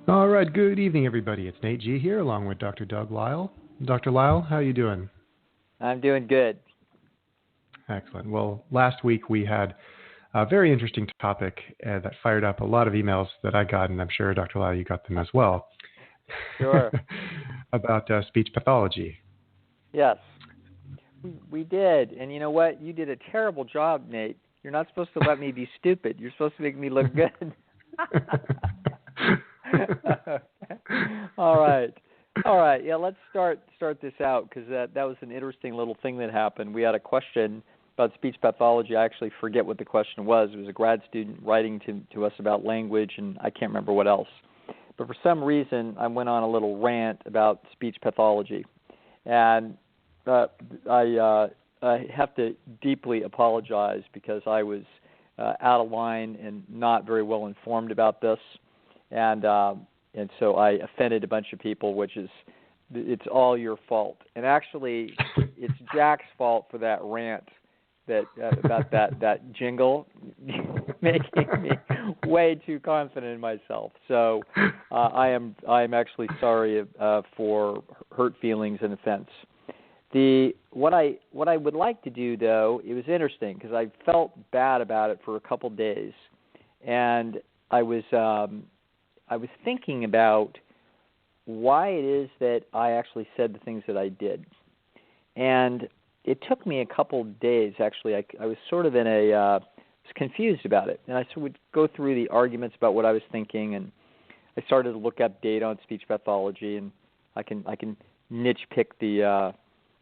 All right, good evening, everybody. It's Nate G here, along with Dr. Doug Lisle. Dr. Lisle, how are you doing? I'm doing good. Excellent. Well, last week we had a very interesting topic that fired up a lot of emails that I got, and I'm sure, Dr. Lisle, you got them as well. Sure. About speech pathology. Yes, we did. And you know what? You did a terrible job, Nate. You're not supposed to let me be stupid. You're supposed to make me look good. All right. Yeah, let's start this out because that was an interesting little thing that happened. We had a question about speech pathology. I actually forget what the question was. It was a grad student writing to us about language, and I can't remember what else. But for some reason, I went on a little rant about speech pathology, and I have to deeply apologize because I was out of line and not very well informed about this. And so I offended a bunch of people, it's all your fault. And actually, it's Jack's fault for that rant about that jingle, making me way too confident in myself. So I am actually sorry for hurt feelings and offense. What I would like to do, though, it was interesting because I felt bad about it for a couple days, and I was thinking about why it is that I actually said the things that I did. And it took me a couple days, actually. I was sort of was confused about it. And I would go through the arguments about what I was thinking, and I started to look up data on speech pathology, and I can niche pick the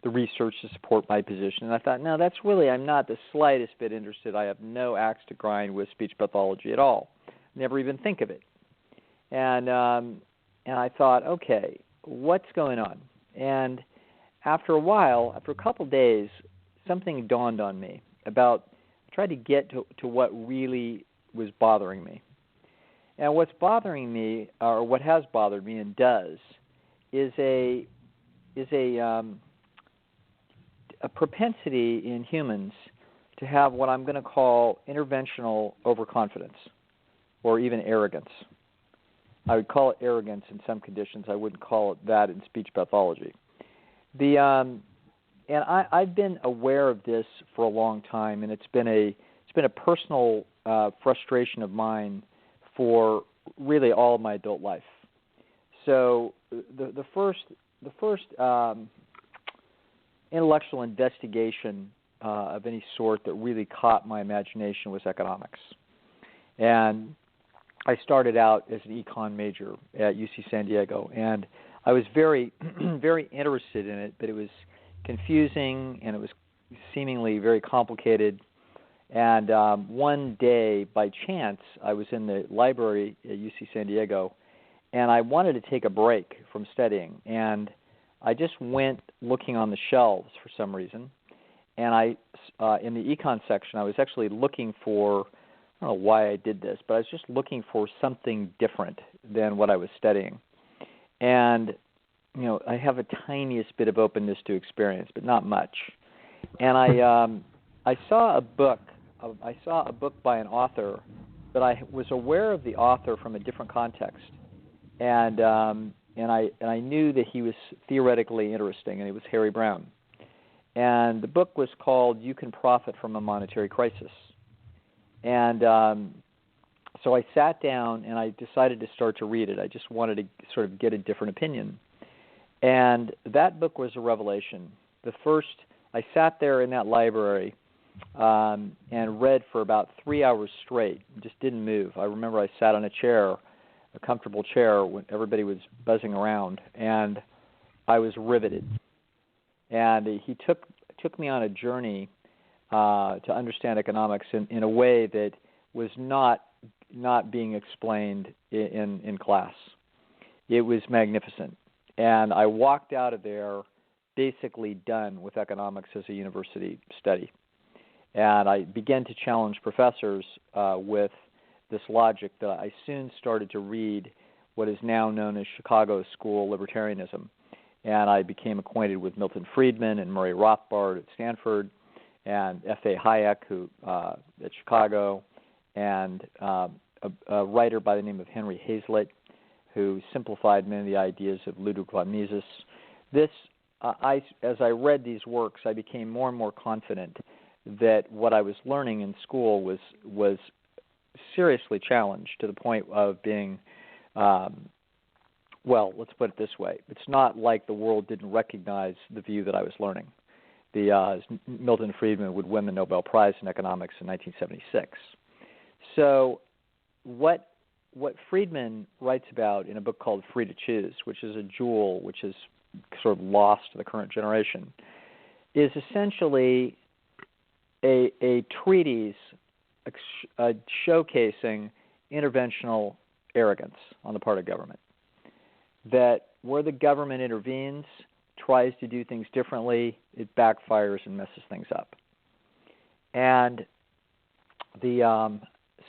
research to support my position. And I thought, no, I'm not the slightest bit interested. I have no axe to grind with speech pathology at all. Never even think of it. And I thought, okay, what's going on? And after a while, after a couple of days, something dawned on me I tried to get to what really was bothering me. And what's bothering me, or what has bothered me and does, is a propensity in humans to have what I'm going to call interventional overconfidence, or even arrogance. I would call it arrogance in some conditions. I wouldn't call it that in speech pathology. And I've been aware of this for a long time, and it's been a personal frustration of mine for really all of my adult life. So the first intellectual investigation of any sort that really caught my imagination was economics, and I started out as an econ major at UC San Diego, and I was very, very interested in it, but it was confusing and it was seemingly very complicated. And one day, by chance, I was in the library at UC San Diego, and I wanted to take a break from studying. And I just went looking on the shelves for some reason, and in the econ section, I was actually looking for, I don't know why I did this, but I was just looking for something different than what I was studying. And, I have a tiniest bit of openness to experience, but not much. And I saw a book by an author, but I was aware of the author from a different context. And I knew that he was theoretically interesting, and it was Harry Brown. And the book was called You Can Profit from a Monetary Crisis. And so I sat down and I decided to start to read it. I just wanted to sort of get a different opinion. And that book was a revelation. I sat there in that library and read for about 3 hours straight, just didn't move. I remember I sat on a chair, a comfortable chair, when everybody was buzzing around, and I was riveted. And he took me on a journey to understand economics in a way that was not being explained in class. It was magnificent. And I walked out of there basically done with economics as a university study. And I began to challenge professors with this logic that I soon started to read what is now known as Chicago School Libertarianism. And I became acquainted with Milton Friedman and Murray Rothbard at Stanford, and F.A. Hayek, who at Chicago, and a writer by the name of Henry Hazlitt, who simplified many of the ideas of Ludwig von Mises. As I read these works, I became more and more confident that what I was learning in school was seriously challenged to the point of being, well, let's put it this way. It's not like the world didn't recognize the view that I was learning. Milton Friedman would win the Nobel Prize in economics in 1976. So what Friedman writes about in a book called Free to Choose, which is a jewel which is sort of lost to the current generation, is essentially a treatise showcasing interventional arrogance on the part of government. That where the government intervenes, tries to do things differently, it backfires and messes things up. And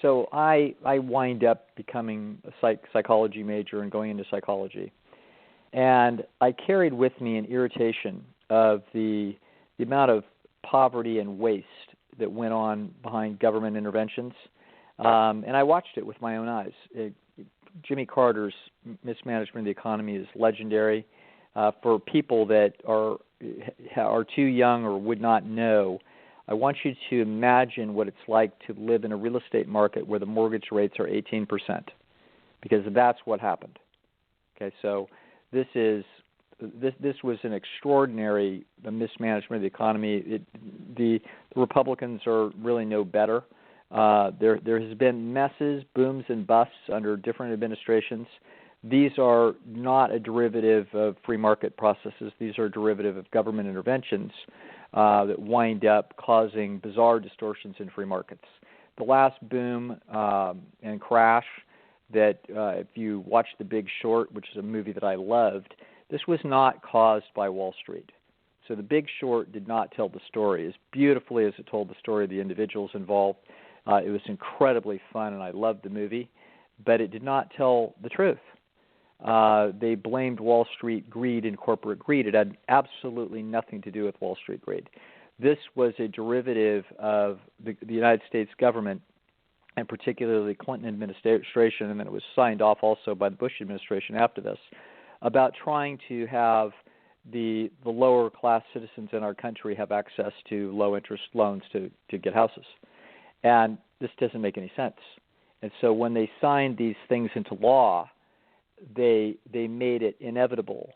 so I wind up becoming a psychology major and going into psychology. And I carried with me an irritation of the amount of poverty and waste that went on behind government interventions. And I watched it with my own eyes. Jimmy Carter's mismanagement of the economy is legendary. For people that are too young or would not know, I want you to imagine what it's like to live in a real estate market where the mortgage rates are 18%, because that's what happened. Okay, so this was an extraordinary mismanagement of the economy. The Republicans are really no better. There has been messes, booms, and busts under different administrations. These are not a derivative of free market processes. These are a derivative of government interventions that wind up causing bizarre distortions in free markets. The last boom and crash that if you watch The Big Short, which is a movie that I loved, this was not caused by Wall Street. So The Big Short did not tell the story as beautifully as it told the story of the individuals involved. It was incredibly fun, and I loved the movie, but it did not tell the truth. They blamed Wall Street greed and corporate greed. It had absolutely nothing to do with Wall Street greed. This was a derivative of the United States government, and particularly the Clinton administration, and then it was signed off also by the Bush administration after this, about trying to have the lower class citizens in our country have access to low interest loans to get houses. And this doesn't make any sense. And so when they signed these things into law, they made it inevitable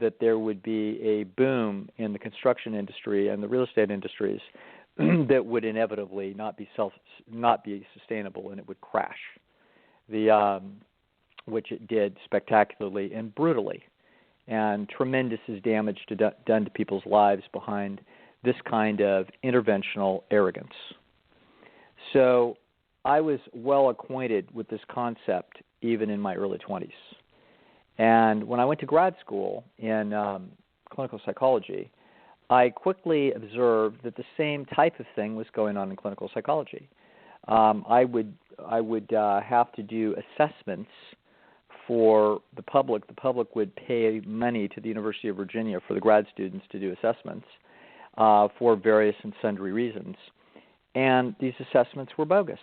that there would be a boom in the construction industry and the real estate industries that would inevitably not be sustainable, and it would crash. Which it did spectacularly and brutally, and tremendous damage done to people's lives behind this kind of interventional arrogance. So I was well acquainted with this concept even in my early 20s. And when I went to grad school in clinical psychology, I quickly observed that the same type of thing was going on in clinical psychology. I would have to do assessments for the public. The public would pay money to the University of Virginia for the grad students to do assessments for various and sundry reasons. And these assessments were bogus.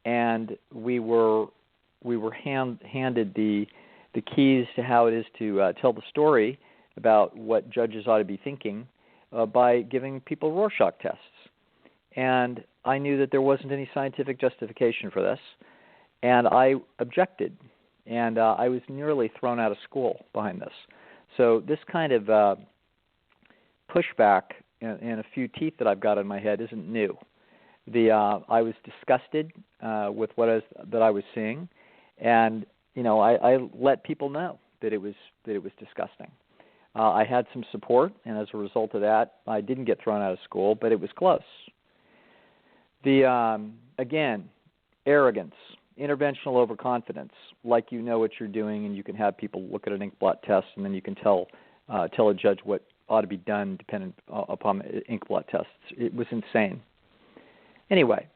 And we were handed the keys to how it is to tell the story about what judges ought to be thinking by giving people Rorschach tests. And I knew that there wasn't any scientific justification for this, and I objected. And I was nearly thrown out of school behind this. So this kind of pushback and a few teeth that I've got in my head isn't new. I was disgusted with that I was seeing, and I let people know that it was disgusting. I had some support, and as a result of that, I didn't get thrown out of school, but it was close. Again, arrogance, interventional overconfidence, like you know what you're doing, and you can have people look at an ink blot test, and then you can tell a judge what ought to be done dependent upon ink blot tests. It was insane. Anyway,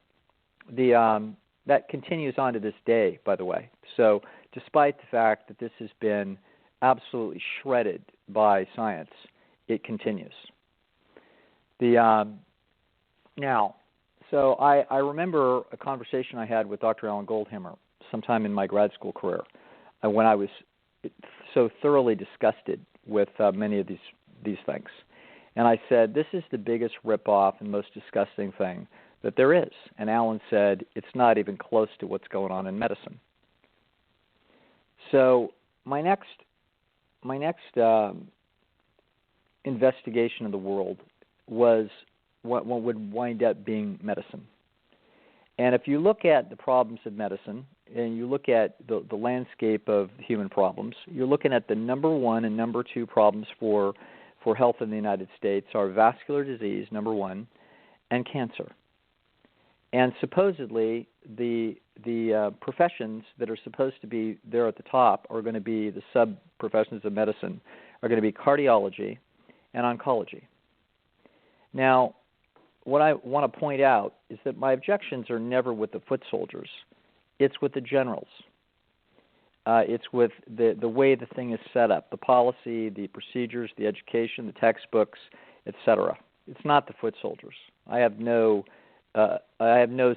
that continues on to this day, by the way. So despite the fact that this has been absolutely shredded by science, it continues. So I remember a conversation I had with Dr. Alan Goldhammer sometime in my grad school career. when I was so thoroughly disgusted with many of these things. And I said, this is the biggest ripoff and most disgusting thing that there is. And Alan said, it's not even close to what's going on in medicine. So my next investigation of the world was what would wind up being medicine. And if you look at the problems of medicine and you look at the landscape of human problems, you're looking at the number one and number two problems for health in the United States are vascular disease, number one, and cancer. And supposedly the professions that are supposed to be there at the top are going to be the sub-professions of medicine are going to be cardiology and oncology. Now, what I want to point out is that my objections are never with the foot soldiers. It's with the generals. It's with the way the thing is set up, the policy, the procedures, the education, the textbooks, etc. It's not the foot soldiers. I have no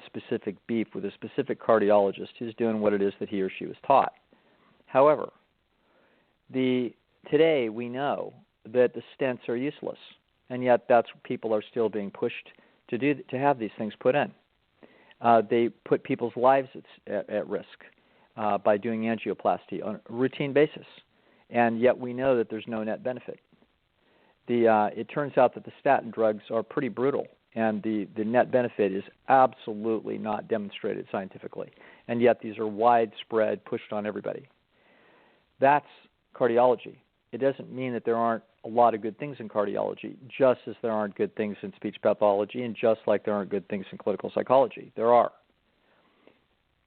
specific beef with a specific cardiologist who's doing what it is that he or she was taught. However, today we know that the stents are useless, and yet that's what people are still being pushed to have these things put in. They put people's lives at risk by doing angioplasty on a routine basis, and yet we know that there's no net benefit. It turns out that the statin drugs are pretty brutal, and the net benefit is absolutely not demonstrated scientifically, and yet these are widespread, pushed on everybody. That's cardiology. It doesn't mean that there aren't a lot of good things in cardiology, just as there aren't good things in speech pathology, and just like there aren't good things in clinical psychology. There are.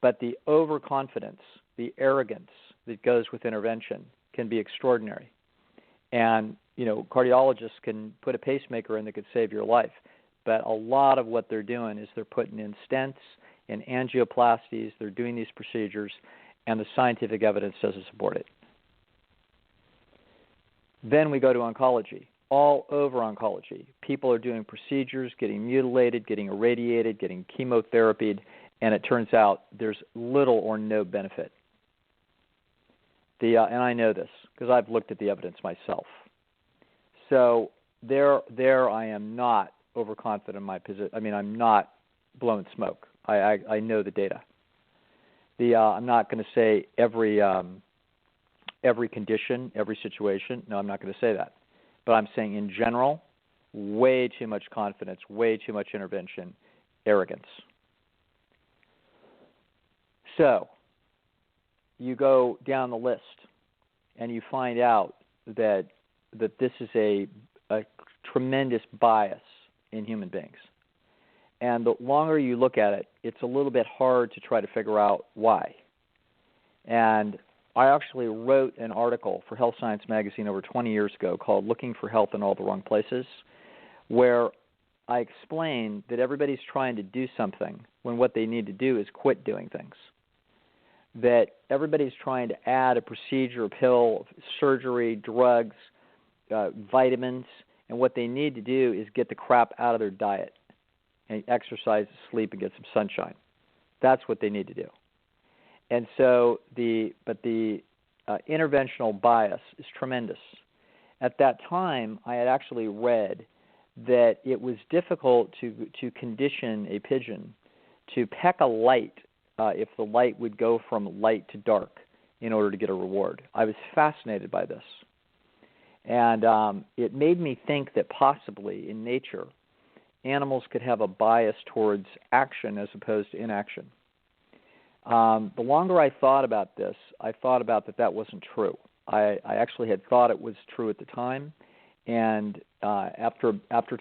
But the overconfidence, the arrogance that goes with intervention can be extraordinary. And, cardiologists can put a pacemaker in that could save your life. But a lot of what they're doing is they're putting in stents and angioplasties, they're doing these procedures, and the scientific evidence doesn't support it. Then we go to oncology. All over oncology, people are doing procedures, getting mutilated, getting irradiated, getting chemotherapied, and it turns out there's little or no benefit. And I know this because I've looked at the evidence myself. So there I am not overconfident in my position. I mean, I'm not blowing smoke. I know the data. I'm not going to say every condition, every situation. No, I'm not going to say that. But I'm saying in general, way too much confidence, way too much intervention, arrogance. So you go down the list and you find out that this is a tremendous bias in human beings. And the longer you look at it, it's a little bit hard to try to figure out why. And I actually wrote an article for Health Science Magazine over 20 years ago called Looking for Health in All the Wrong Places, where I explained that everybody's trying to do something when what they need to do is quit doing things. That everybody's trying to add a procedure, a pill, surgery, drugs, vitamins, and what they need to do is get the crap out of their diet and exercise, sleep, and get some sunshine. That's what they need to do. And so the interventional bias is tremendous. At that time, I had actually read that it was difficult to condition a pigeon to peck a light if the light would go from light to dark in order to get a reward. I was fascinated by this. And it made me think that possibly in nature, animals could have a bias towards action as opposed to inaction. The longer I thought about this, I thought about that wasn't true. I actually had thought it was true at the time, and after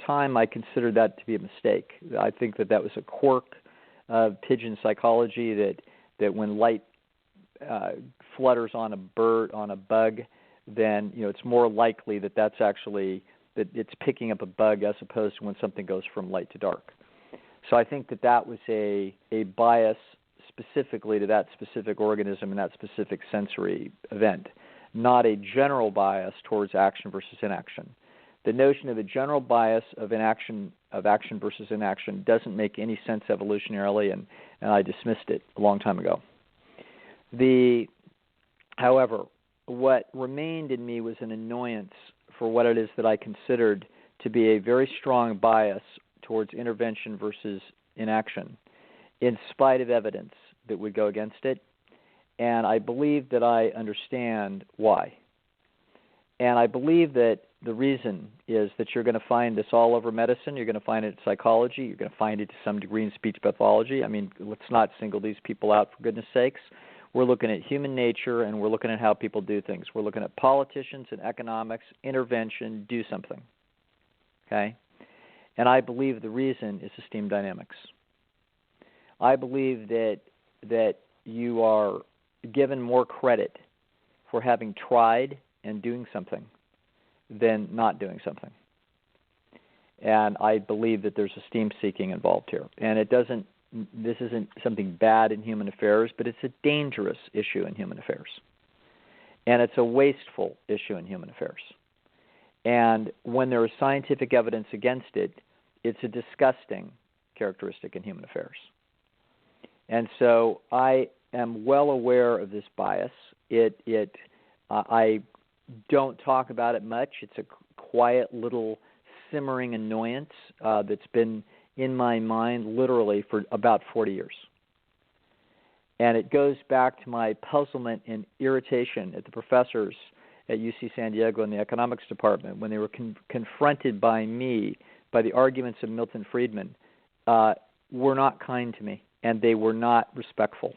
time, I considered that to be a mistake. I think that was a quirk of pigeon psychology, that when light flutters on a bird, on a bug, then it's more likely that it's picking up a bug as opposed to when something goes from light to dark. So I think that was a bias specifically to that specific organism and that specific sensory event, not a general bias towards action versus inaction. The notion of a general bias of action versus inaction doesn't make any sense evolutionarily, and I dismissed it a long time ago. However, what remained in me was an annoyance for what it is that I considered to be a very strong bias towards intervention versus inaction, in spite of evidence that would go against it. And I believe that I understand why. And I believe that the reason is that you're going to find this all over medicine. You're going to find it in psychology. You're going to find it to some degree in speech pathology. I mean, let's not single these people out, for goodness sakes. We're looking at human nature, and we're looking at how people do things. We're looking at politicians and economics, intervention, do something. Okay? And I believe the reason is system dynamics. I believe that you are given more credit for having tried and doing something than not doing something. And I believe that there's esteem seeking involved here. And this isn't something bad in human affairs, but it's a dangerous issue in human affairs. And it's a wasteful issue in human affairs. And when there is scientific evidence against it, it's a disgusting characteristic in human affairs. And so I am well aware of this bias. I don't talk about it much. It's a quiet little simmering annoyance that's been in my mind literally for about 40 years. And it goes back to my puzzlement and irritation at the professors at UC San Diego in the economics department when they were confronted by me by the arguments of Milton Friedman, were not kind to me, and they were not respectful.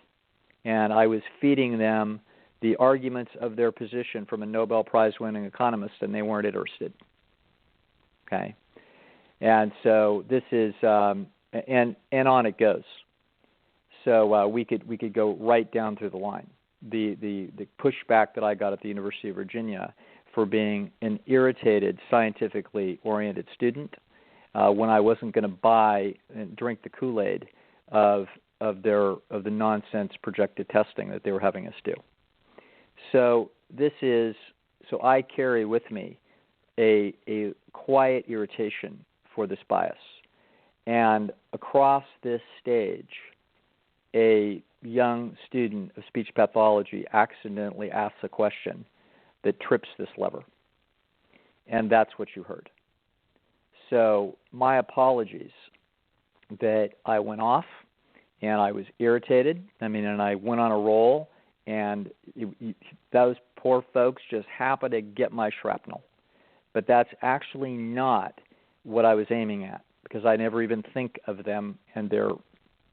And I was feeding them the arguments of their position from a Nobel Prize-winning economist, and they weren't interested. Okay? And so this is, and on it goes. So we could go right down through the line. The pushback that I got at the University of Virginia for being an irritated, scientifically oriented student when I wasn't going to buy and drink the Kool-Aid of the nonsense projected testing that they were having us do. So I carry with me a quiet irritation for this bias. And across this stage, a young student of speech pathology accidentally asks a question that trips this lever. And that's what you heard. So my apologies that I went off and I was irritated. And I went on a roll, and those poor folks just happened to get my shrapnel. But that's actually not what I was aiming at, because I never even think of them and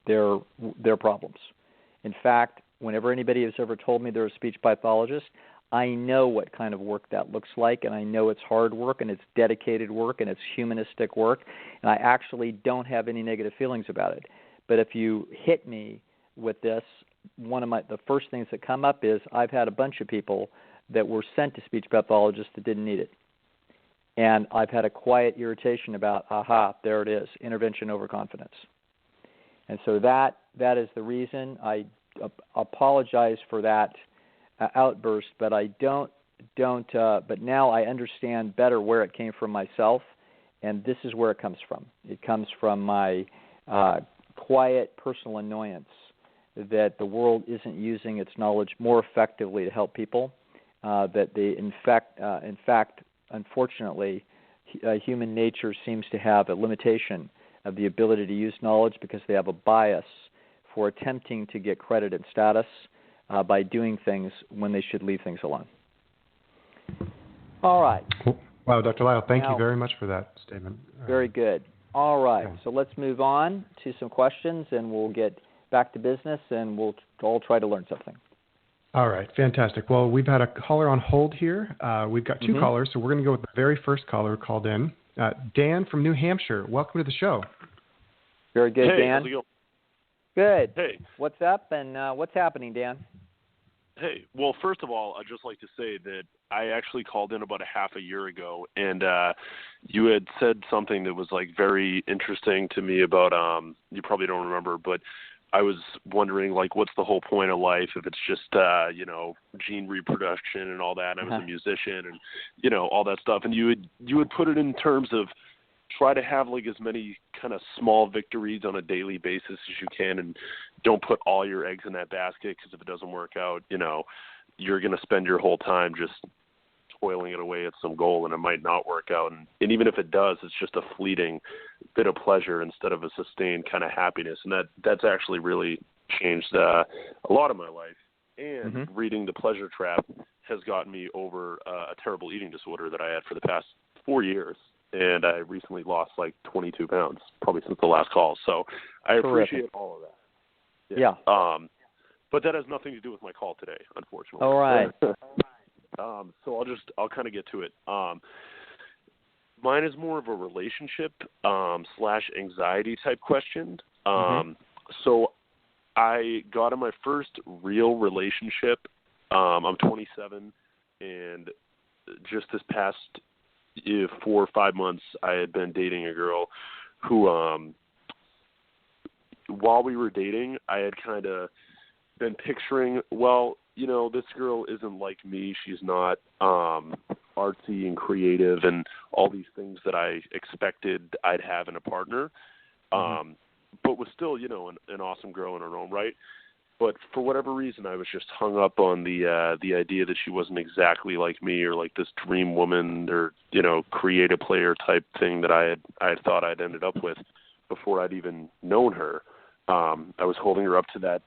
their problems. In fact, whenever anybody has ever told me they're a speech pathologist, I know what kind of work that looks like, and I know it's hard work, and it's dedicated work, and it's humanistic work, and I actually don't have any negative feelings about it. But if you hit me with this, the first things that come up is I've had a bunch of people that were sent to speech pathologists that didn't need it. And I've had a quiet irritation about, there it is, intervention overconfidence. And so that is the reason. I apologize for that outburst, but but now I understand better where it came from myself, and this is where it comes from. It comes from my quiet personal annoyance that the world isn't using its knowledge more effectively to help people, that they, in fact, unfortunately, human nature seems to have a limitation of the ability to use knowledge because they have a bias for attempting to get credit and status by doing things when they should leave things alone. All right. Wow, Dr. Lisle, thank you very much for that statement. Very good. All right. Okay. So let's move on to some questions, and we'll get back to business, and we'll all try to learn something. All right, fantastic. Well, we've had a caller on hold here. We've got two callers, so we're going to go with the very first caller who called in. Dan from New Hampshire, welcome to the show. Very good, hey, Dan. How's it going? Good. Hey. What's up, and what's happening, Dan? Hey, well, first of all, I'd just like to say that I actually called in about a half a year ago, and you had said something that was very interesting to me about, you probably don't remember, but I was wondering, what's the whole point of life if it's just, gene reproduction and all that. And I was a musician and, all that stuff. And you would put it in terms of try to have as many kind of small victories on a daily basis as you can, and don't put all your eggs in that basket, because if it doesn't work out, you're going to spend your whole time just toiling it away at some goal, and it might not work out. And even if it does, it's just a fleeting bit of pleasure instead of a sustained kind of happiness. And that's actually really changed a lot of my life. And reading The Pleasure Trap has gotten me over a terrible eating disorder that I had for the past 4 years. And I recently lost like 22 pounds, probably since the last call. So I appreciate all of that. Yeah. But that has nothing to do with my call today, unfortunately. All right. So I'll kind of get to it. Mine is more of a relationship / anxiety type question. So I got in my first real relationship. I'm 27, and just this past 4 or 5 months, I had been dating a girl who, while we were dating, I had kind of been picturing, well, you know, this girl isn't like me. She's not artsy and creative and all these things that I expected I'd have in a partner, but was still, you know, an awesome girl in her own right. But for whatever reason, I was just hung up on the idea that she wasn't exactly like me, or like this dream woman, or, you know, creative player type thing that I had thought I'd ended up with before I'd even known her. I was holding her up to that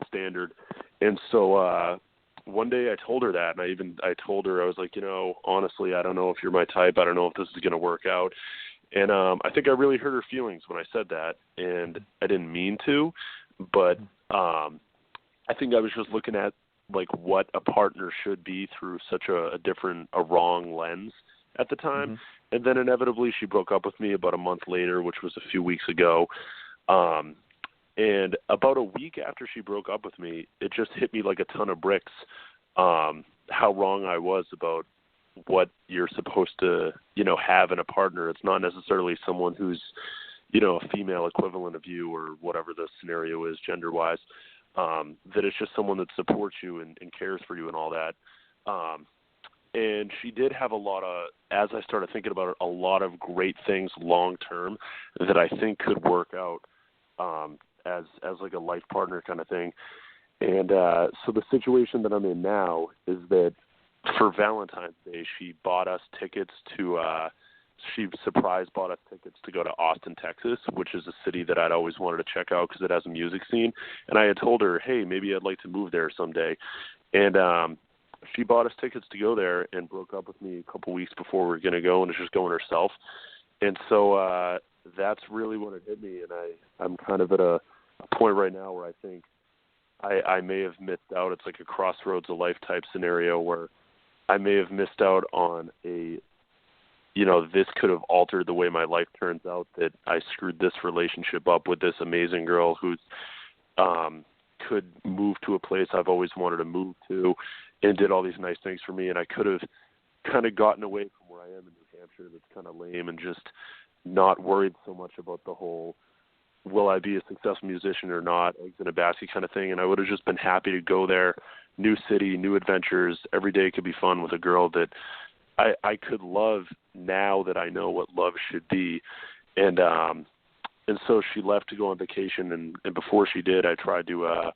standard. And so one day I told her that, and I told her, I was like, you know, honestly, I don't know if you're my type. I don't know if this is going to work out. And I think I really hurt her feelings when I said that, and I didn't mean to, but I think I was just looking at like what a partner should be through such a wrong lens at the time. And then inevitably she broke up with me about a month later, which was a few weeks ago. And about a week after she broke up with me, it just hit me like a ton of bricks, how wrong I was about what you're supposed to, you know, have in a partner. It's not necessarily someone who's, you know, a female equivalent of you, or whatever the scenario is gender-wise, that it's just someone that supports you and cares for you and all that. And she did have a lot of, as I started thinking about it, a lot of great things long-term that I think could work out as like a life partner kind of thing. And so the situation that I'm in now is that for Valentine's Day, she bought us tickets to she surprise bought us tickets to go to Austin, Texas, which is a city that I'd always wanted to check out because it has a music scene. And I had told her, hey, maybe I'd like to move there someday. And she bought us tickets to go there and broke up with me a couple weeks before we were going to go, and was just going herself. And so that's really when it hit me. And I'm kind of at a point right now where I think I may have missed out. It's like a crossroads of life type scenario where I may have missed out on a, you know, this could have altered the way my life turns out, that I screwed this relationship up with this amazing girl who could move to a place I've always wanted to move to and did all these nice things for me. And I could have kind of gotten away from where I am in New Hampshire that's kind of lame and just not worried so much about the whole, will I be a successful musician or not, eggs in a basket kind of thing. And I would have just been happy to go there, new city, new adventures. Every day could be fun with a girl that I could love now that I know what love should be. And so she left to go on vacation. And before she did, I tried to, I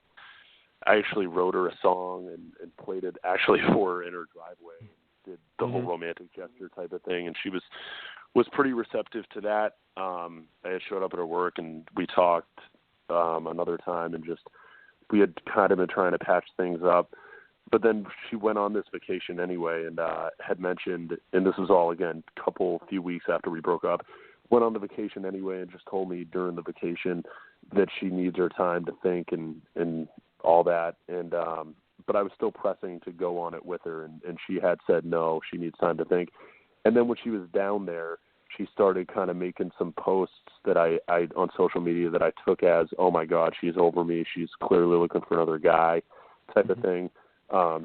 actually wrote her a song and played it actually for her in her driveway. Did the whole romantic gesture type of thing. And she was pretty receptive to that. I had showed up at her work and we talked another time, and just we had kind of been trying to patch things up. But then she went on this vacation anyway, and had mentioned, and this was all, again, few weeks after we broke up, went on the vacation anyway and just told me during the vacation that she needs her time to think and all that. And but I was still pressing to go on it with her, and she had said no, she needs time to think. And then when she was down there, she started kind of making some posts that I on social media that I took as, oh my God, she's over me, she's clearly looking for another guy type of thing.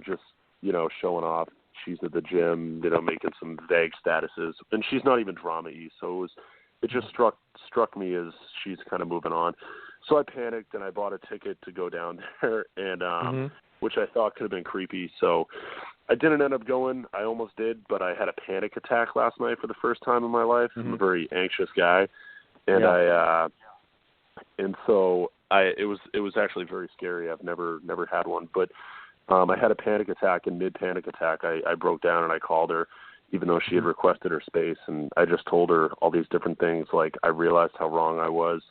Just, you know, showing off. She's at the gym, you know, making some vague statuses, and she's not even drama-y. So it just struck me as she's kind of moving on. So I panicked and I bought a ticket to go down there, and which I thought could have been creepy. So I didn't end up going. I almost did, but I had a panic attack last night for the first time in my life. I'm a very anxious guy, and it was actually very scary. I've never had one, but I had a panic attack, and mid-panic attack, I broke down and I called her, even though she had requested her space, and I just told her all these different things, like I realized how wrong I was,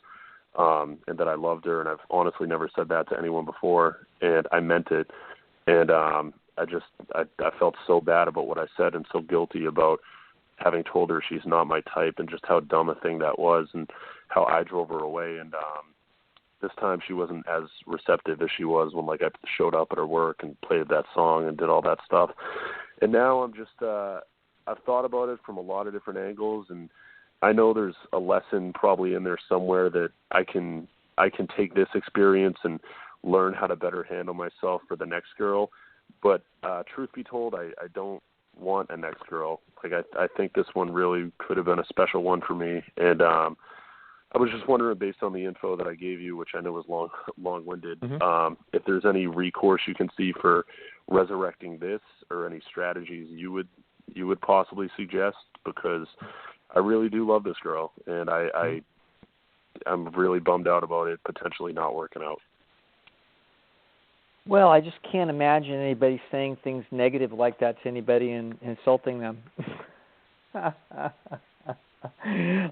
and that I loved her, and I've honestly never said that to anyone before, and I meant it, and I felt so bad about what I said and so guilty about having told her she's not my type, and just how dumb a thing that was, and how I drove her away. And this time she wasn't as receptive as she was when, like, I showed up at her work and played that song and did all that stuff. And now I'm just I've thought about it from a lot of different angles, and I know there's a lesson probably in there somewhere that I can take this experience and learn how to better handle myself for the next girl. But truth be told, I don't want a next girl. Like, I think this one really could have been a special one for me. And I was just wondering, based on the info that I gave you, which I know was long-winded, if there's any recourse you can see for resurrecting this, or any strategies you would possibly suggest, because I really do love this girl, and I'm really bummed out about it potentially not working out. Well, I just can't imagine anybody saying things negative like that to anybody and insulting them.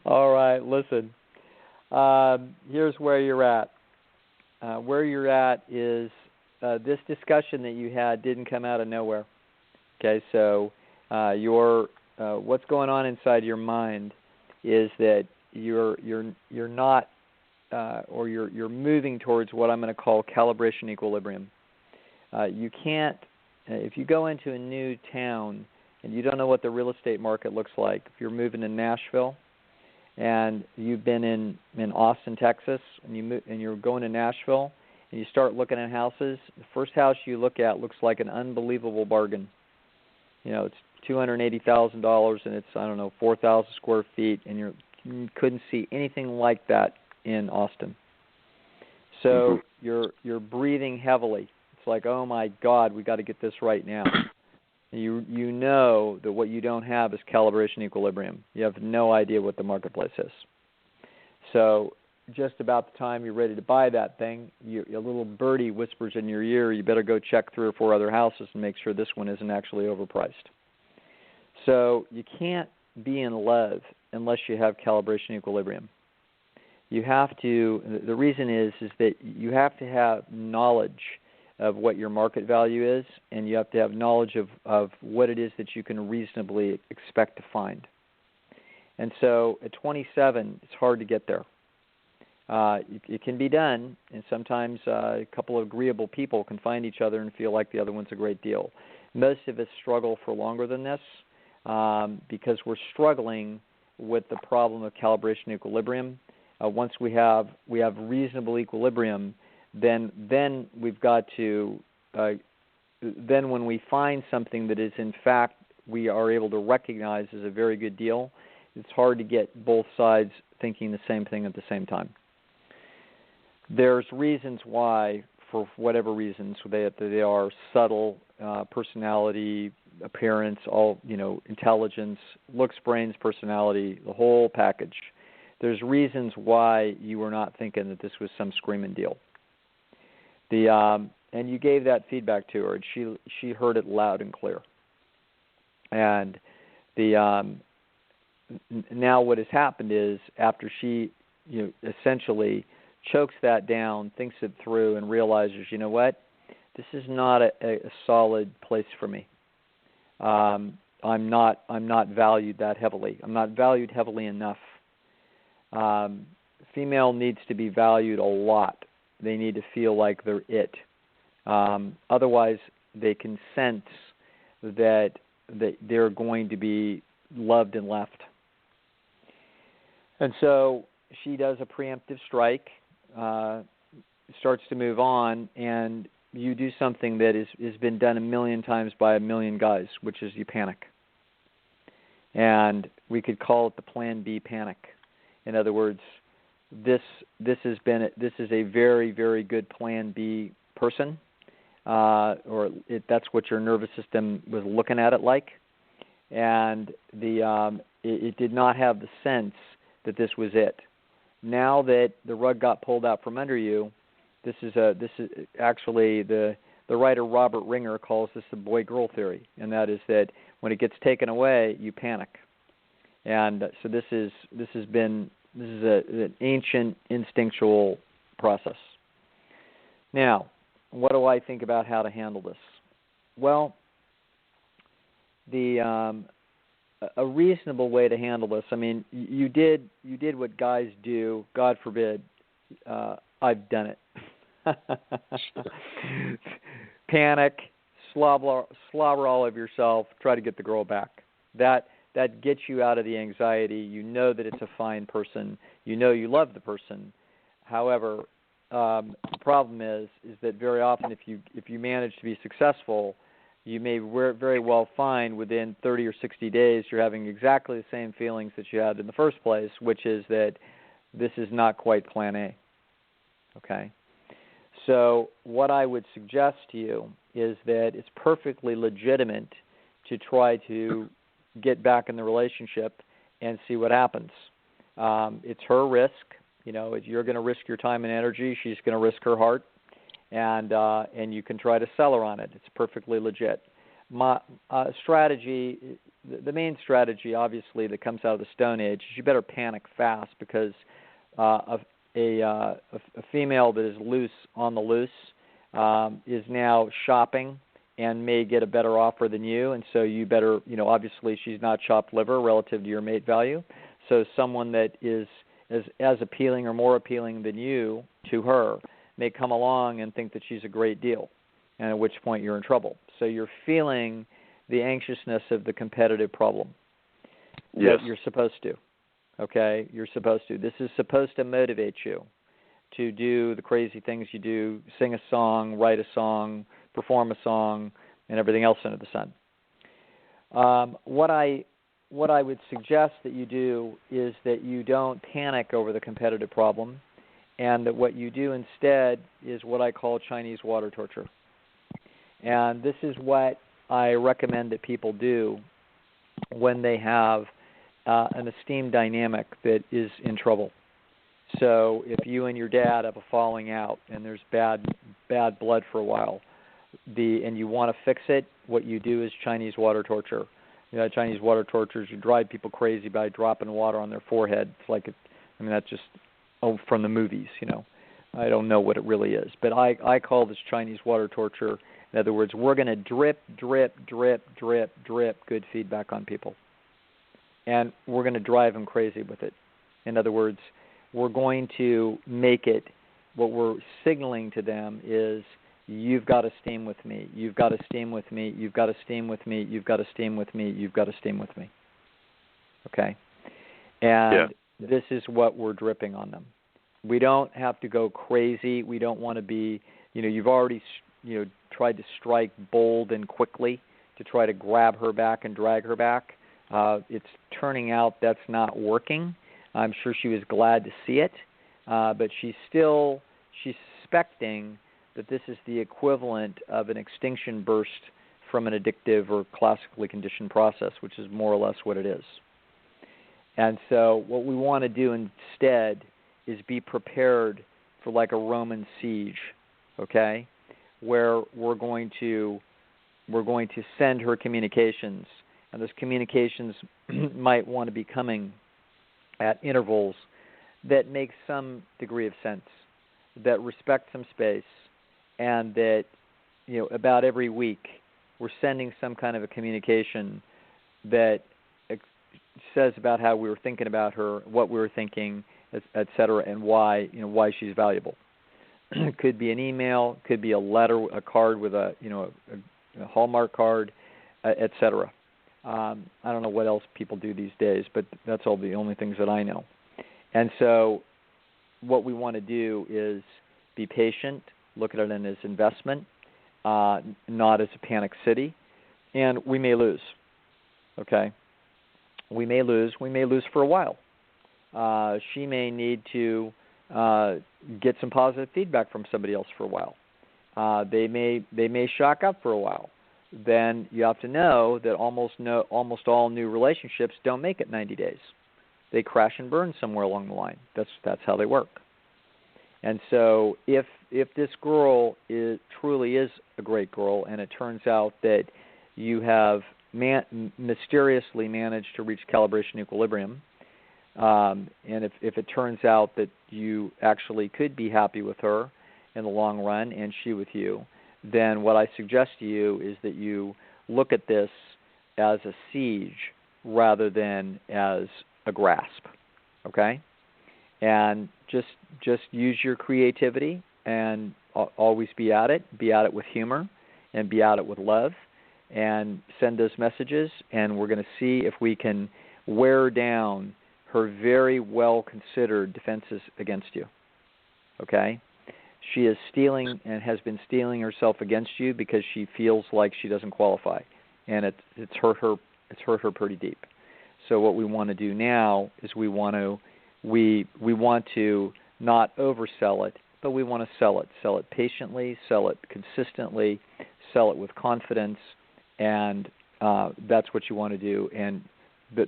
All right, listen. Here's where you're at. Where you're at is this discussion that you had didn't come out of nowhere. Okay, so what's going on inside your mind is that you're not or you're moving towards what I'm going to call calibration equilibrium. You can't, if you go into a new town and you don't know what the real estate market looks like, if you're moving to Nashville and you've been in Austin, Texas, and you're going to Nashville and you start looking at houses, the first house you look at looks like an unbelievable bargain. You know, it's $280,000 and it's, 4,000 square feet, and you couldn't see anything like that in Austin. So you're breathing heavily. It's like, oh my God, we got to get this right now. You know that what you don't have is calibration equilibrium. You have no idea what the marketplace is. So just about the time you're ready to buy that thing, a little birdie whispers in your ear, you better go check 3 or 4 other houses and make sure this one isn't actually overpriced. So you can't be in love unless you have calibration equilibrium. You have to, the reason is that you have to have knowledge of what your market value is, and you have to have knowledge of what it is that you can reasonably expect to find. And so at 27, it's hard to get there. It can be done, and sometimes a couple of agreeable people can find each other and feel like the other one's a great deal. Most of us struggle for longer than this because we're struggling with the problem of calibration equilibrium. Once we have reasonable equilibrium, then we've got to then when we find something that is in fact we are able to recognize as a very good deal, it's hard to get both sides thinking the same thing at the same time. There's reasons why, for whatever reasons, they are subtle, personality, appearance, all, intelligence, looks, brains, personality, the whole package. There's reasons why you were not thinking that this was some screaming deal. And you gave that feedback to her, and she heard it loud and clear. And now what has happened is, after she essentially chokes that down, thinks it through, and realizes, you know what, this is not a solid place for me. I'm not valued that heavily. I'm not valued heavily enough. Female needs to be valued a lot. They need to feel like they're it. Otherwise, they can sense that they're going to be loved and left. And so she does a preemptive strike, starts to move on, and you do something that has been done a million times by a million guys, which is you panic. And we could call it the Plan B panic. In other words, this is a very, very good Plan B person, that's what your nervous system was looking at it like, and it did not have the sense that this was it. Now that the rug got pulled out from under you, this is actually the the writer Robert Ringer calls this the boy-girl theory, and that is that when it gets taken away, you panic. And so this is an ancient instinctual process. Now, what do I think about how to handle this? Well, a reasonable way to handle this. I mean, you did what guys do. God forbid, I've done it. Panic, slobber all over yourself. Try to get the girl back. That gets you out of the anxiety. You know that it's a fine person. You know you love the person. However, the problem is that very often, if you manage to be successful, you may very well find within 30 or 60 days you're having exactly the same feelings that you had in the first place, which is that this is not quite plan A. Okay? So what I would suggest to you is that it's perfectly legitimate to try to get back in the relationship and see what happens. It's her risk. You're going to risk your time and energy. She's going to risk her heart. And you can try to sell her on it. It's perfectly legit. My strategy, the main strategy, obviously, that comes out of the Stone Age is you better panic fast, because a female that is loose on the loose is now shopping and may get a better offer than you, and so you better, obviously she's not chopped liver relative to your mate value. So someone that is as appealing or more appealing than you to her may come along and think that she's a great deal, and at which point you're in trouble. So you're feeling the anxiousness of the competitive problem. Yes. You're supposed to. Okay? You're supposed to. This is supposed to motivate you to do the crazy things you do, sing a song, write a song, perform a song, and everything else under the sun. What I would suggest that you do is that you don't panic over the competitive problem, and that what you do instead is what I call Chinese water torture. And this is what I recommend that people do when they have an esteem dynamic that is in trouble. So if you and your dad have a falling out and there's bad blood for a while, and you want to fix it, what you do is Chinese water torture. Chinese water torture is you drive people crazy by dropping water on their forehead. It's like that's just from the movies, I don't know what it really is. But I call this Chinese water torture. In other words, we're going to drip good feedback on people. And we're going to drive them crazy with it. In other words, we're going to make it, what we're signaling to them is, you've got to steam with me. You've got to steam with me. You've got to steam with me. You've got to steam with me. You've got to steam with me. Okay? And this is what we're dripping on them. We don't have to go crazy. We don't want to be, you've already, tried to strike bold and quickly to try to grab her back and drag her back. It's turning out that's not working. I'm sure she was glad to see it, but she's suspecting that this is the equivalent of an extinction burst from an addictive or classically conditioned process, which is more or less what it is. And so what we want to do instead is be prepared for like a Roman siege, okay, where we're going to send her communications, and those communications might want to be coming at intervals that make some degree of sense, that respect some space, and that, about every week we're sending some kind of a communication that says about how we were thinking about her, what we were thinking, et cetera, and why she's valuable. It could be an email, could be a letter, a card with a Hallmark card, et cetera. I don't know what else people do these days, but that's all the only things that I know. And so what we want to do is be patient, look at it as investment, not as a panic city, and we may lose, okay? We may lose for a while. She may need to get some positive feedback from somebody else for a while. They may shock up for a while. Then you have to know that almost all new relationships don't make it 90 days. They crash and burn somewhere along the line. That's how they work. And so if if this girl truly is a great girl, and it turns out that you have mysteriously managed to reach calibration equilibrium, and if it turns out that you actually could be happy with her in the long run and she with you, then what I suggest to you is that you look at this as a siege rather than as a grasp, okay? And just use your creativity and always be at it with humor and be at it with love, and send those messages, and we're going to see if we can wear down her very well-considered defenses against you, okay? She is stealing and has been stealing herself against you because she feels like she doesn't qualify, and it's hurt her. It's hurt her pretty deep. So what we want to do now is we want to not oversell it, but we want to sell it. Sell it patiently, sell it consistently, sell it with confidence, and that's what you want to do. And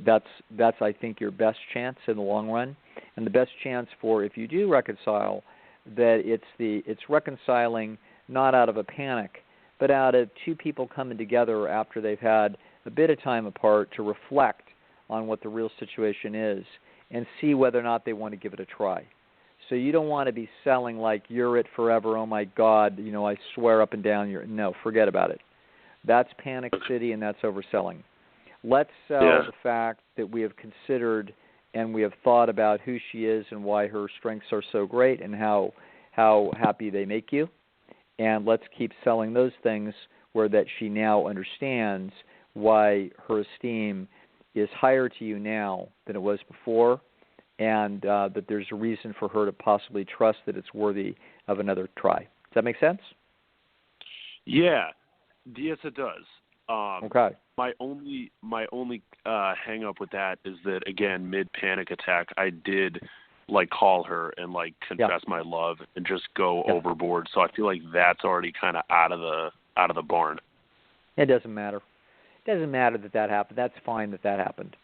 that's I think your best chance in the long run, and the best chance for if you do reconcile, that it's reconciling not out of a panic, but out of two people coming together after they've had a bit of time apart to reflect on what the real situation is and see whether or not they want to give it a try. So you don't want to be selling like you're it forever, oh my God, I swear up and down no, forget about it. That's Panic City, and that's overselling. Let's sell the fact that we have considered and we have thought about who she is and why her strengths are so great and how happy they make you. And let's keep selling those things where that she now understands why her esteem is higher to you now than it was before, and that there's a reason for her to possibly trust that it's worthy of another try. Does that make sense? Yeah. Yes, it does. Okay. My only hang up with that is that, again, mid panic attack, I did call her and confess my love and just go overboard. So I feel like that's already kind of out of the barn. It doesn't matter. It doesn't matter that happened. That's fine that happened.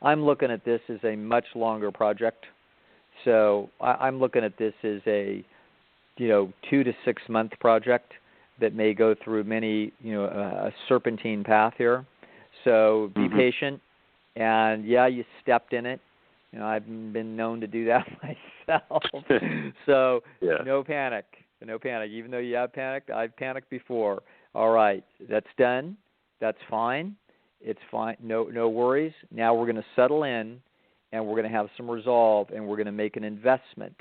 I'm looking at this as a much longer project. So I'm looking at this as a 2 to 6 month project that may go through many, a serpentine path here. So be patient. And you stepped in it. I've been known to do that myself. So no panic. No panic. Even though you have panicked, I've panicked before. All right, that's done. That's fine. It's fine. No worries. Now we're going to settle in, and we're going to have some resolve, and we're going to make an investment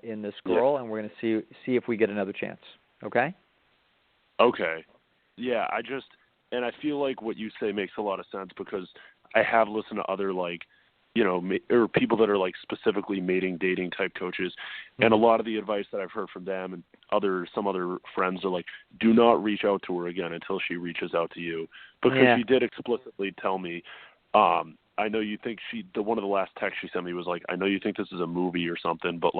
in this girl, and we're going to see if we get another chance. Okay? Okay. Yeah, I feel like what you say makes a lot of sense because I have listened to other or people that are specifically mating, dating type coaches, and a lot of the advice that I've heard from them and some other friends are do not reach out to her again until she reaches out to you, because she did explicitly tell me, I know you think one of the last texts she sent me was I know you think this is a movie or something, but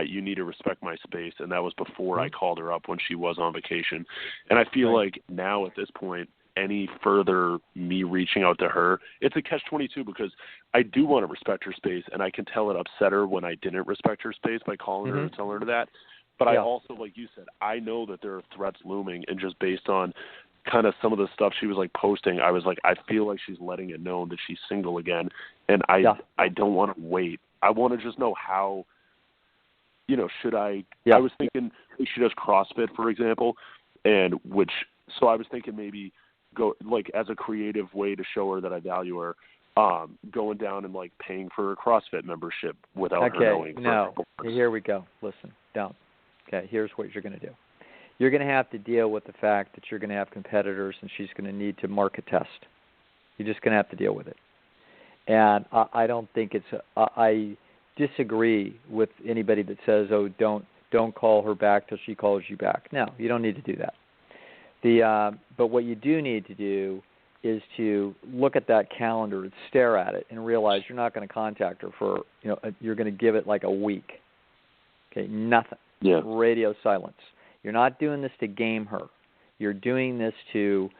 you need to respect my space, and that was before I called her up when she was on vacation, and I feel like now at this point, any further me reaching out to her, it's a catch-22 because I do want to respect her space, and I can tell it upset her when I didn't respect her space by calling her and telling her that. But I also, like you said, I know that there are threats looming, and just based on kind of some of the stuff she was posting, I was I feel like she's letting it known that she's single again, and I don't want to wait. I want to just know how, should I? I was thinking she does CrossFit, for example, so I was thinking maybe go as a creative way to show her that I value her, going down and paying for a CrossFit membership without her knowing. No, here we go. Listen, don't. Okay, here's what you're going to do. You're going to have to deal with the fact that you're going to have competitors and she's going to need to market test. You're just going to have to deal with it. And I don't think I disagree with anybody that says, oh, don't call her back till she calls you back. No, you don't need to do that. But what you do need to do is to look at that calendar and stare at it and realize you're not going to contact her for, you're going to give it a week. Okay, nothing. Yeah. Radio silence. You're not doing this to game her. You're doing this to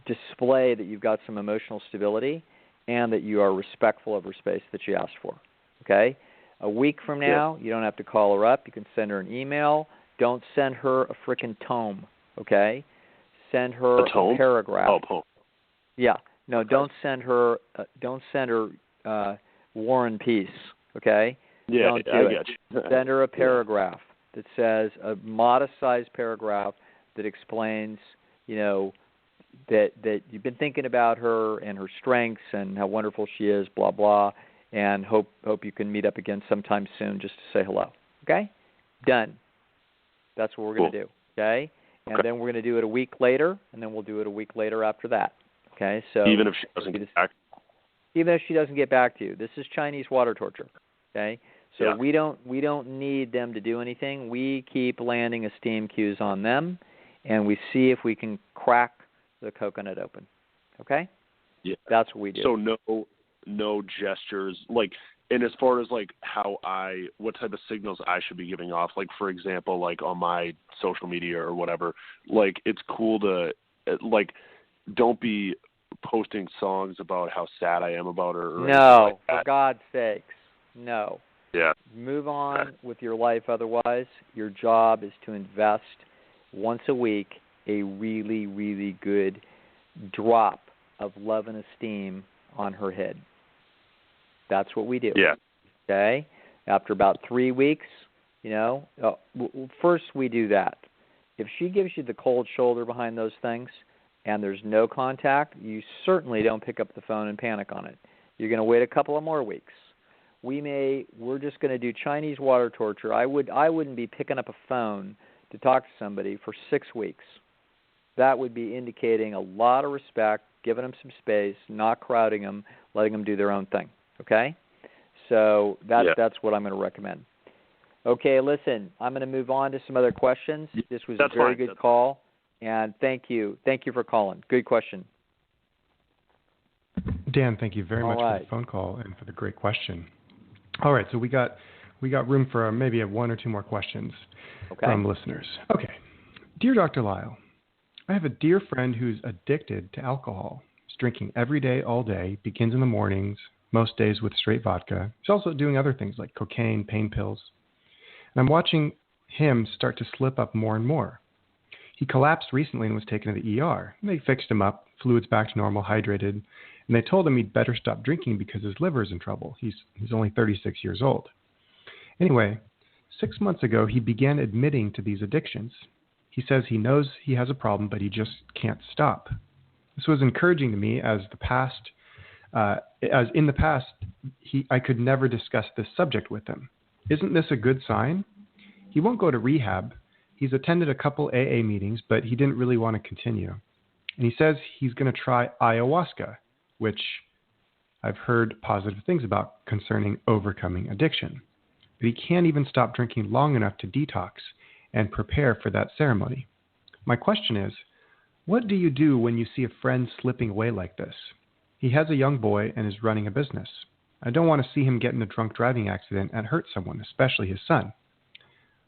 display that you've got some emotional stability and that you are respectful of her space that she asked for. Okay? A week from now, you don't have to call her up. You can send her an email. Don't send her a frickin' tome, okay? Send her a paragraph. Oh, poem. Yeah. No, Okay. don't send her War and Peace, okay? Yeah, don't do I it. got you. Send her a paragraph that says, a modest-sized paragraph that explains, that you've been thinking about her and her strengths and how wonderful she is, blah, blah, and hope you can meet up again sometime soon just to say hello, okay? Done. That's what we're going to do, okay? And then we're going to do it a week later, and then we'll do it a week later after that, okay? So even if she doesn't get back? Even if she doesn't get back to you. This is Chinese water torture, okay? So we don't need them to do anything. We keep landing esteem cues on them, and we see if we can crack the coconut open, okay? Yeah. That's what we do. So no gestures, like, and as far as like what type of signals I should be giving off, like for example, like on my social media or whatever, like it's cool to like don't be posting songs about how sad I am about her. Or no, like for God's sakes, no. Yeah. Move on with your life. Otherwise, your job is to invest once a week a really, really good drop of love and esteem on her head. That's what we do. Yeah. Okay? After about 3 weeks, first we do that. If she gives you the cold shoulder behind those things and there's no contact, you certainly don't pick up the phone and panic on it. You're going to wait a couple of more weeks. We're just going to do Chinese water torture. I wouldn't be picking up a phone to talk to somebody for 6 weeks. That would be indicating a lot of respect, giving them some space, not crowding them, letting them do their own thing. Okay? So that's what I'm going to recommend. Okay, listen, I'm going to move on to some other questions. This was a very good call, and thank you. Thank you for calling. Good question. Dan, thank you very much for the phone call and for the great question. All right, so we got room for maybe one or two more questions from listeners. Okay. Dear Dr. Lisle, I have a dear friend who's addicted to alcohol. He's drinking every day, all day, begins in the mornings, most days with straight vodka. He's also doing other things like cocaine, pain pills. And I'm watching him start to slip up more and more. He collapsed recently and was taken to the ER. They fixed him up, fluids back to normal, hydrated, and they told him he'd better stop drinking because his liver's in trouble. He's only 36 years old. Anyway, 6 months ago, he began admitting to these addictions. He says he knows he has a problem, but he just can't stop. This was encouraging to me as in the past, I could never discuss this subject with him. Isn't this a good sign? He won't go to rehab. He's attended a couple AA meetings, but he didn't really want to continue. And he says he's going to try ayahuasca, which I've heard positive things about concerning overcoming addiction. But he can't even stop drinking long enough to detox and prepare for that ceremony. My question is, what do you do when you see a friend slipping away like this? He has a young boy and is running a business. I don't want to see him get in a drunk driving accident and hurt someone, especially his son.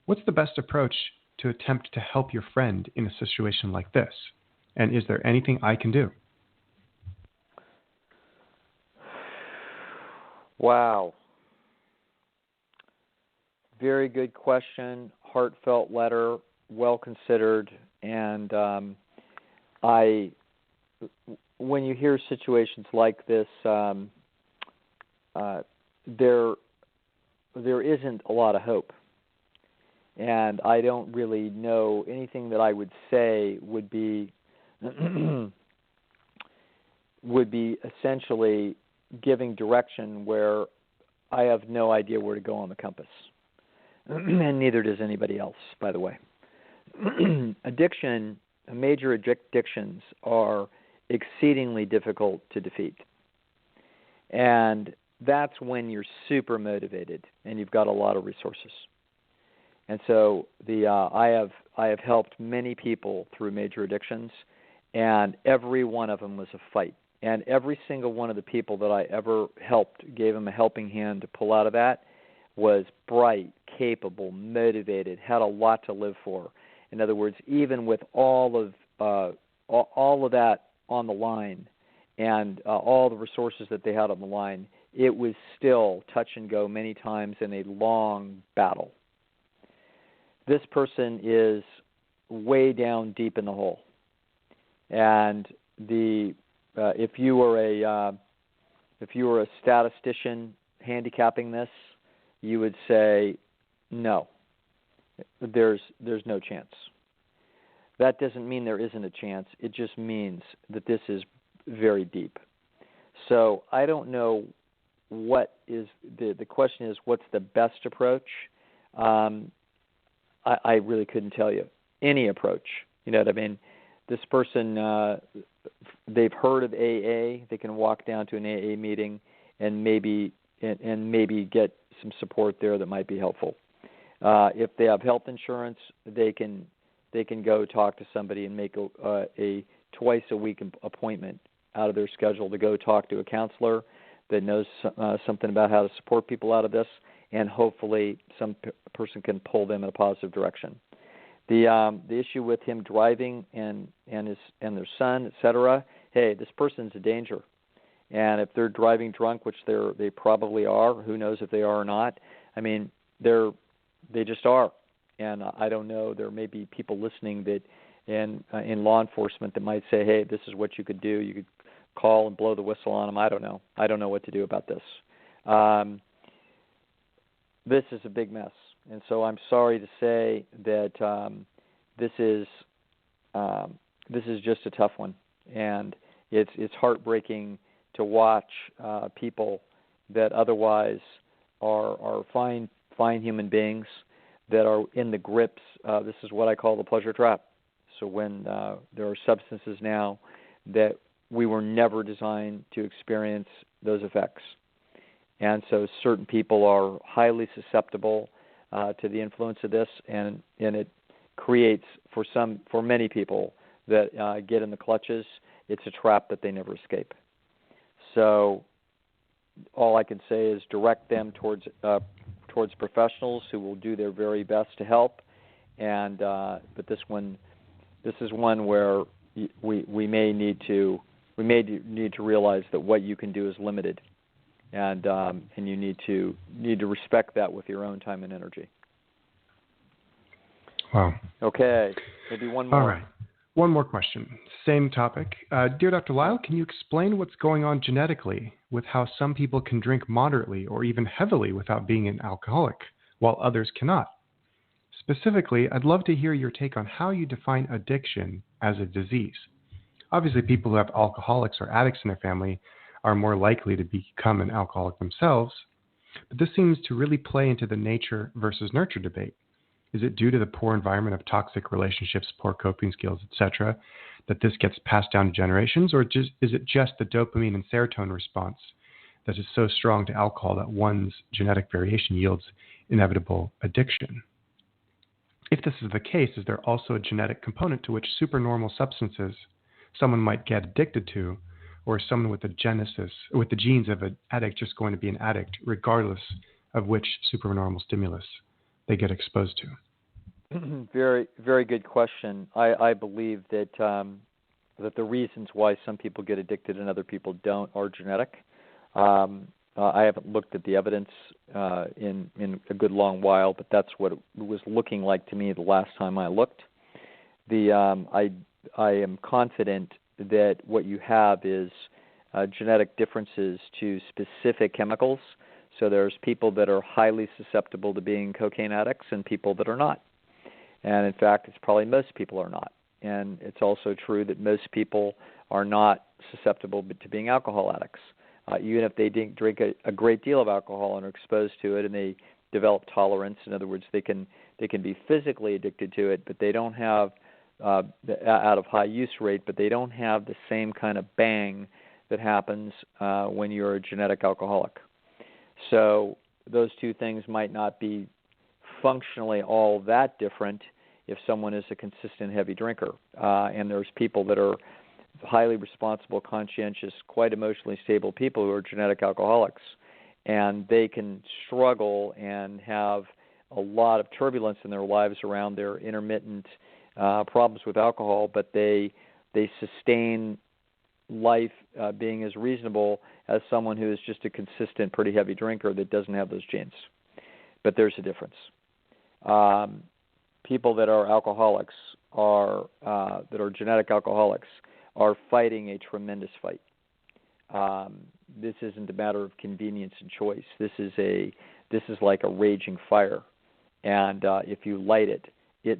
What's the best approach to attempt to help your friend in a situation like this? And is there anything I can do? Wow. Very good question, heartfelt letter, well considered, and when you hear situations like this, there isn't a lot of hope, and I don't really know anything that I would say would be essentially giving direction where I have no idea where to go on the compass. And neither does anybody else, by the way. Major addictions are exceedingly difficult to defeat. And that's when you're super motivated and you've got a lot of resources. And so I have helped many people through major addictions, and every one of them was a fight. And every single one of the people that I ever helped, gave them a helping hand to pull out of that, was bright, capable, motivated, had a lot to live for. In other words, even with all of that on the line and all the resources that they had on the line, it was still touch and go many times in a long battle. This person is way down deep in the hole, and if you were a statistician handicapping this, you would say no. There's no chance. That doesn't mean there isn't a chance. It just means that this is very deep. So I don't know what is the question is, what's the best approach? I really couldn't tell you. Any approach. You know what I mean? This person, they've heard of AA. They can walk down to an AA meeting and maybe get some support there that might be helpful. If they have health insurance, they can go talk to somebody and make a twice a week appointment out of their schedule to go talk to a counselor that knows something about how to support people out of this, and hopefully some person can pull them in a positive direction. The issue with him driving and their son, etc. Hey, this person's a danger, and if they're driving drunk, which they probably are, who knows if they are or not? I mean, they just are, and I don't know. There may be people listening that in law enforcement that might say, hey, this is what you could do. You could call and blow the whistle on them. I don't know. I don't know what to do about this. This is a big mess, and so I'm sorry to say that this is just a tough one, and it's heartbreaking to watch people that otherwise are fine human beings that are in the grips. This is what I call the pleasure trap. So when there are substances now that we were never designed to experience those effects. And so certain people are highly susceptible to the influence of this, and it creates, for many people that get in the clutches, it's a trap that they never escape. So all I can say is direct them towards professionals who will do their very best to help. And but this is one where we may need to realize that what you can do is limited, and you need to respect that with your own time and energy. Wow. Okay, maybe one more. All right. One more question. Same topic. Dear Dr. Lisle, can you explain what's going on genetically with how some people can drink moderately or even heavily without being an alcoholic, while others cannot? Specifically, I'd love to hear your take on how you define addiction as a disease. Obviously, people who have alcoholics or addicts in their family are more likely to become an alcoholic themselves, but this seems to really play into the nature versus nurture debate. Is it due to the poor environment of toxic relationships, poor coping skills, etc., that this gets passed down to generations, or is it just the dopamine and serotonin response that is so strong to alcohol that one's genetic variation yields inevitable addiction? If this is the case, is there also a genetic component to which supernormal substances someone might get addicted to, or is someone with the genes of an addict just going to be an addict regardless of which supernormal stimulus they get exposed to? Very, very good question. I believe that the reasons why some people get addicted and other people don't are genetic. I haven't looked at the evidence in a good long while, but that's what it was looking like to me the last time I looked. I am confident that what you have is genetic differences to specific chemicals. So there's people that are highly susceptible to being cocaine addicts and people that are not. And in fact, it's probably most people are not. And it's also true that most people are not susceptible to being alcohol addicts. Even if they didn't drink a great deal of alcohol and are exposed to it and they develop tolerance, in other words, they can be physically addicted to it, but they don't have, out of high use rate, but they don't have the same kind of bang that happens when you're a genetic alcoholic. So those two things might not be functionally all that different if someone is a consistent heavy drinker. And there's people that are highly responsible, conscientious, quite emotionally stable people who are genetic alcoholics. And they can struggle and have a lot of turbulence in their lives around their intermittent problems with alcohol, but they sustain life being as reasonable as someone who is just a consistent, pretty heavy drinker that doesn't have those genes. But there's a difference. People that are alcoholics that are genetic alcoholics are fighting a tremendous fight. This isn't a matter of convenience and choice. This is like a raging fire, and if you light it, it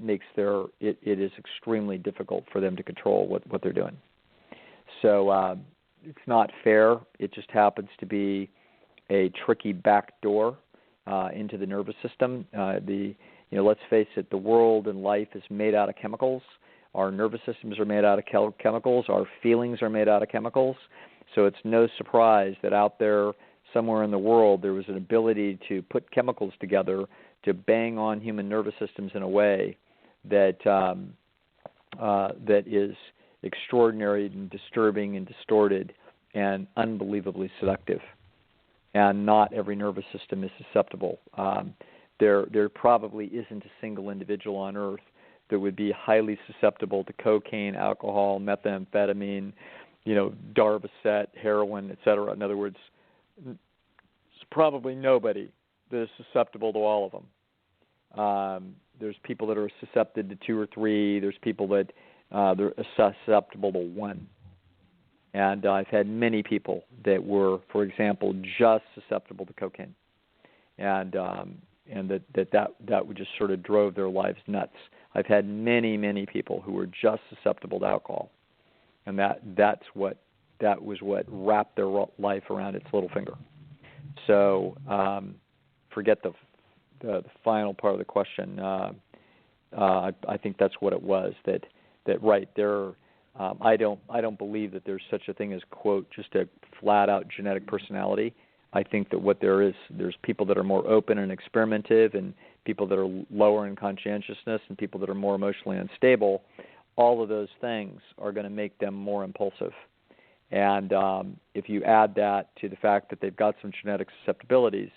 is extremely difficult for them to control what they're doing. So it's not fair. It just happens to be a tricky back door into the nervous system. Let's face it, the world and life is made out of chemicals. Our nervous systems are made out of chemicals. Our feelings are made out of chemicals. So it's no surprise that out there somewhere in the world there was an ability to put chemicals together to bang on human nervous systems in a way that that is extraordinary and disturbing and distorted and unbelievably seductive. And not every nervous system is susceptible. There probably isn't a single individual on earth that would be highly susceptible to cocaine, alcohol, methamphetamine, Darvocet, heroin, etc. In other words, there's probably nobody that is susceptible to all of them. There's people that are susceptible to 2 or 3. There's people that they're susceptible to 1. And I've had many people that were, for example, just susceptible to cocaine, and that would just sort of drove their lives nuts. I've had many people who were just susceptible to alcohol, and that was what wrapped their life around its little finger. So forget the final part of the question. I think that's what it was. That right there. I don't believe that there's such a thing as, quote, just a flat out genetic personality. I think that what there's people that are more open and experimentative, and people that are lower in conscientiousness, and people that are more emotionally unstable. All of those things are going to make them more impulsive. And if you add that to the fact that they've got some genetic susceptibilities,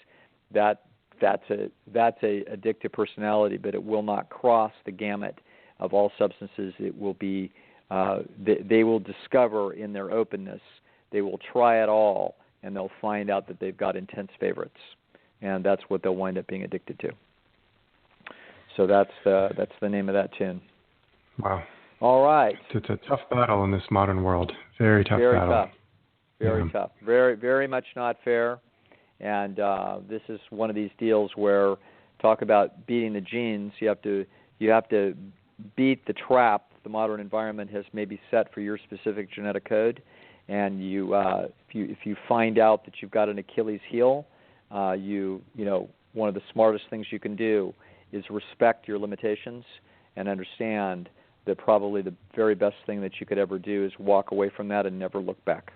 that's a addictive personality, but it will not cross the gamut of all substances. It will be they will discover in their openness, they will try it all, and they'll find out that they've got intense favorites, and that's what they'll wind up being addicted to. So that's the name of that tune. Wow. All right. It's a tough battle in this modern world. Very tough battle. Very tough. Very, very much not fair. And this is one of these deals where, talk about beating the genes, you have to beat the trap the modern environment has maybe set for your specific genetic code. And if you find out that you've got an Achilles heel, one of the smartest things you can do is respect your limitations and understand that probably the very best thing that you could ever do is walk away from that and never look back.